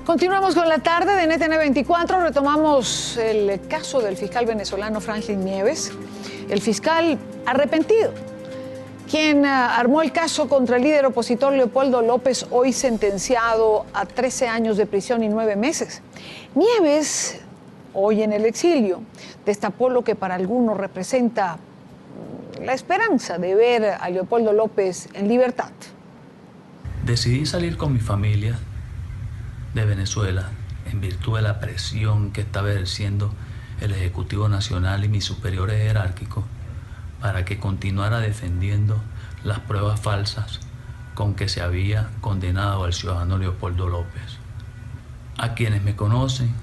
Continuamos con la tarde de NTN 24. Retomamos el caso del fiscal venezolano Franklin Nieves, el fiscal arrepentido, quien armó el caso contra el líder opositor Leopoldo López, hoy sentenciado a 13 años de prisión y 9 meses. Nieves, hoy en el exilio, destapó lo que para algunos representa la esperanza de ver a Leopoldo López en libertad. Decidí salir con mi familia de Venezuela en virtud de la presión que estaba ejerciendo el Ejecutivo Nacional y mis superiores jerárquicos para que continuara defendiendo las pruebas falsas con que se había condenado al ciudadano Leopoldo López. A quienes me conocen,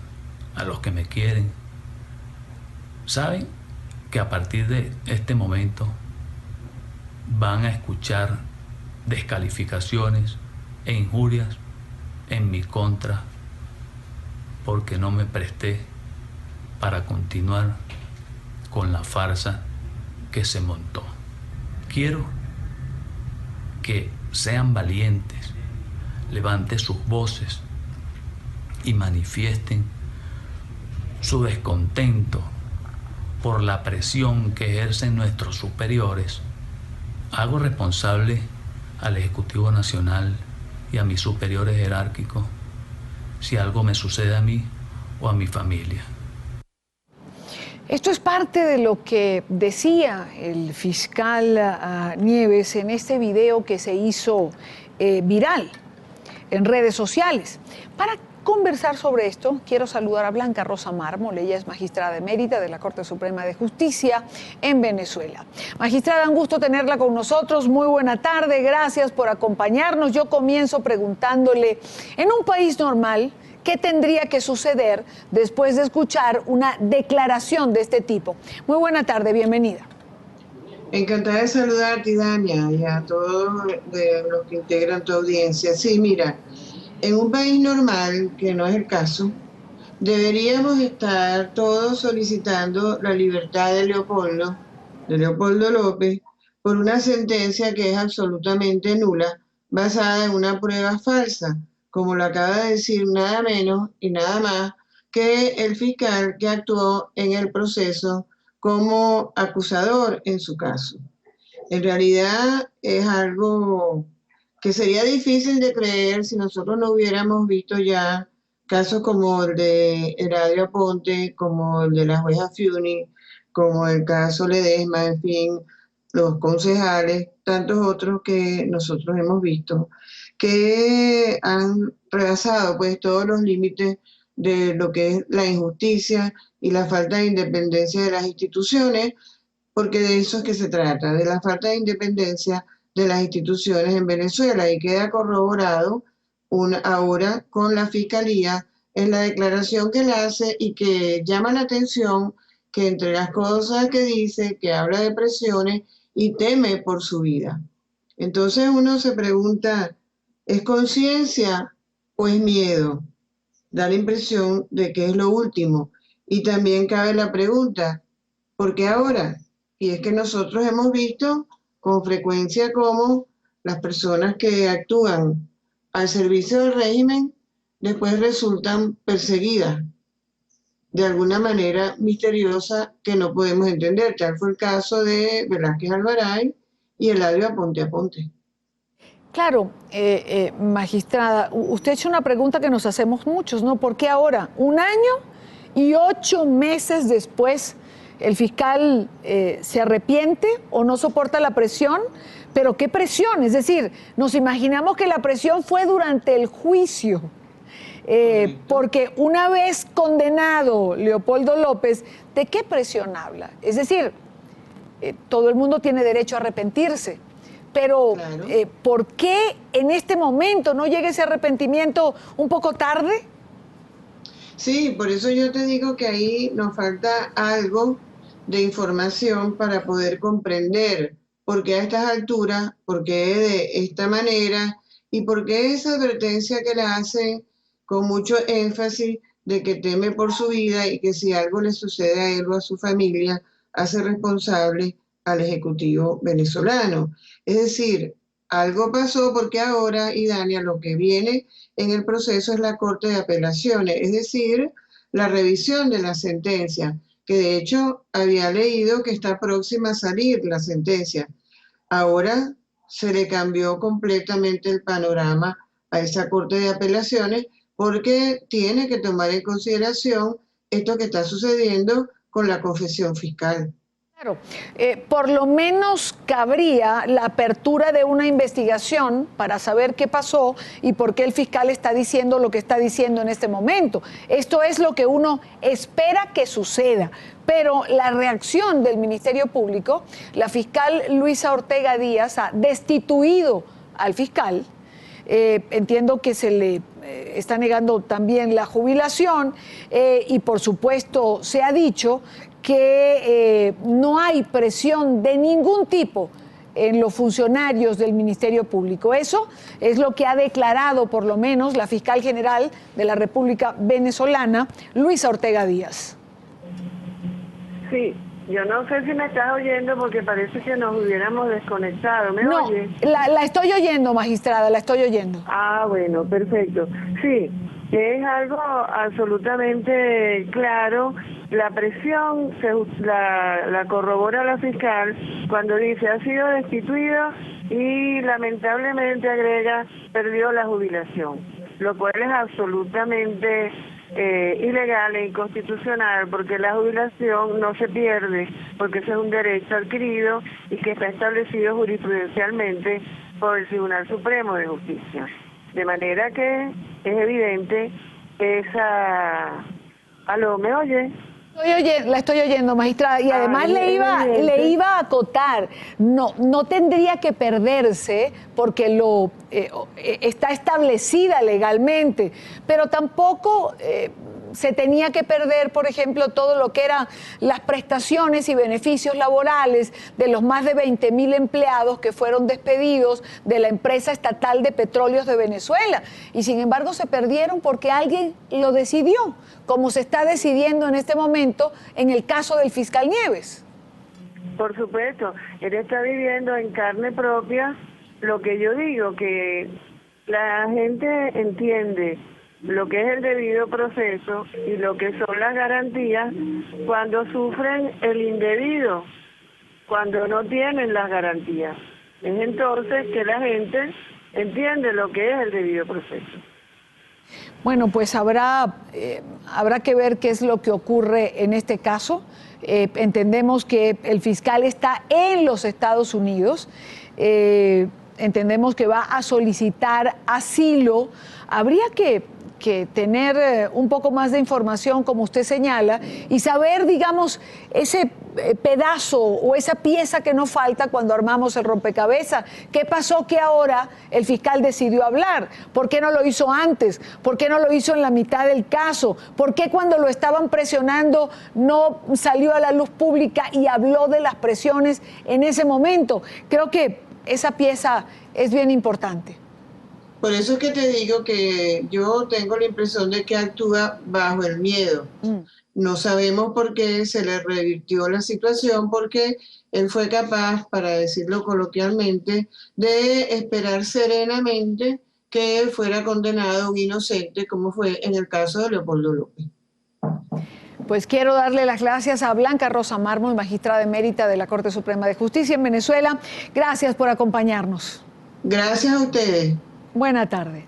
a los que me quieren, saben que a partir de este momento van a escuchar descalificaciones e injurias en mi contra porque no me presté para continuar con la farsa que se montó. Quiero que sean valientes, levanten sus voces y manifiesten su descontento por la presión que ejercen nuestros superiores. Hago responsable al Ejecutivo Nacional y a mis superiores jerárquicos si algo me sucede a mí o a mi familia. Esto es parte de lo que decía el fiscal Nieves en este video que se hizo viral en redes sociales. Para conversar sobre esto, quiero saludar a Blanca Rosa Mármol. Ella es magistrada emérita de la Corte Suprema de Justicia en Venezuela. Magistrada, un gusto tenerla con nosotros. Muy buena tarde, gracias por acompañarnos. Yo comienzo preguntándole, en un país normal, ¿qué tendría que suceder después de escuchar una declaración de este tipo? Muy buena tarde, bienvenida. Encantada de saludarte, Dania, y a todos los que integran tu audiencia. Sí, mira, en un país normal, que no es el caso, deberíamos estar todos solicitando la libertad de Leopoldo López, por una sentencia que es absolutamente nula, basada en una prueba falsa, como lo acaba de decir nada menos y nada más que el fiscal que actuó en el proceso como acusador en su caso. En realidad es algo que sería difícil de creer si nosotros no hubiéramos visto ya casos como el de Eladio Aponte, como el de la jueza Fiuni, como el caso Ledesma, en fin, los concejales, tantos otros que nosotros hemos visto, que han rebasado pues todos los límites de lo que es la injusticia y la falta de independencia de las instituciones, porque de eso es que se trata, de la falta de independencia de las instituciones en Venezuela, y queda corroborado ahora con la Fiscalía en la declaración que le hace y que llama la atención que entre las cosas que dice, que habla de presiones y teme por su vida. Entonces uno se pregunta, ¿es conciencia o es miedo? Da la impresión de que es lo último. Y también cabe la pregunta, ¿por qué ahora? Y es que nosotros hemos visto con frecuencia cómo las personas que actúan al servicio del régimen después resultan perseguidas de alguna manera misteriosa que no podemos entender. Tal fue el caso de Velázquez Alvaray y Eladio Aponte. Claro, magistrada, usted ha hecho una pregunta que nos hacemos muchos, ¿no? ¿Por qué ahora? 1 año y 8 meses después el fiscal se arrepiente o no soporta la presión, pero ¿qué presión? Es decir, nos imaginamos que la presión fue durante el juicio, porque una vez condenado Leopoldo López, ¿de qué presión habla? Es decir, todo el mundo tiene derecho a arrepentirse, pero claro. ¿Por qué en este momento no llega ese arrepentimiento un poco tarde? Sí, por eso yo te digo que ahí nos falta algo de información para poder comprender por qué a estas alturas, por qué de esta manera y por qué esa advertencia que le hacen con mucho énfasis de que teme por su vida y que si algo le sucede a él o a su familia, hace responsable al Ejecutivo venezolano. Es decir, algo pasó porque ahora, Idania, lo que viene en el proceso es la Corte de Apelaciones, es decir, la revisión de la sentencia, que de hecho había leído que está próxima a salir la sentencia. Ahora se le cambió completamente el panorama a esa Corte de Apelaciones porque tiene que tomar en consideración esto que está sucediendo con la confesión fiscal. Claro, por lo menos cabría la apertura de una investigación para saber qué pasó y por qué el fiscal está diciendo lo que está diciendo en este momento. Esto es lo que uno espera que suceda, pero la reacción del Ministerio Público, la fiscal Luisa Ortega Díaz ha destituido al fiscal. Entiendo que se le está negando también la jubilación y por supuesto se ha dicho que no hay presión de ningún tipo en los funcionarios del Ministerio Público. Eso es lo que ha declarado por lo menos la fiscal general de la República Venezolana, Luisa Ortega Díaz. Sí. Yo no sé si me estás oyendo porque parece que nos hubiéramos desconectado. ¿Me oyes? La estoy oyendo, magistrada, la estoy oyendo. Ah, bueno, perfecto. Sí, es algo absolutamente claro. La presión la corrobora la fiscal cuando dice ha sido destituido y lamentablemente agrega perdió la jubilación, lo cual es absolutamente ilegal e inconstitucional porque la jubilación no se pierde porque ese es un derecho adquirido y que está establecido jurisprudencialmente por el Tribunal Supremo de Justicia. De manera que es evidente esa... ¿Aló, me oye? La estoy oyendo, magistrada, y además le iba a acotar, no tendría que perderse porque está establecida legalmente, pero tampoco se tenía que perder, por ejemplo, todo lo que eran las prestaciones y beneficios laborales de los más de 20.000 empleados que fueron despedidos de la empresa estatal de petróleos de Venezuela. Y sin embargo se perdieron porque alguien lo decidió, como se está decidiendo en este momento en el caso del fiscal Nieves. Por supuesto, él está viviendo en carne propia lo que yo digo, que la gente entiende lo que es el debido proceso y lo que son las garantías cuando sufren el indebido, cuando no tienen las garantías. Es entonces que la gente entiende lo que es el debido proceso. Bueno, pues habrá que ver qué es lo que ocurre en este caso. Entendemos que el fiscal está en los Estados Unidos. Entendemos que va a solicitar asilo. Habría que tener un poco más de información, como usted señala, y saber, digamos, ese pedazo o esa pieza que nos falta cuando armamos el rompecabezas. ¿Qué pasó que ahora el fiscal decidió hablar? ¿Por qué no lo hizo antes? ¿Por qué no lo hizo en la mitad del caso? ¿Por qué cuando lo estaban presionando no salió a la luz pública y habló de las presiones en ese momento? Creo que esa pieza es bien importante. Por eso es que te digo que yo tengo la impresión de que actúa bajo el miedo. No sabemos por qué se le revirtió la situación, porque él fue capaz, para decirlo coloquialmente, de esperar serenamente que fuera condenado un inocente, como fue en el caso de Leopoldo López. Pues quiero darle las gracias a Blanca Rosa Mármol, magistrada emérita de la Corte Suprema de Justicia en Venezuela. Gracias por acompañarnos. Gracias a ustedes. Buena tarde.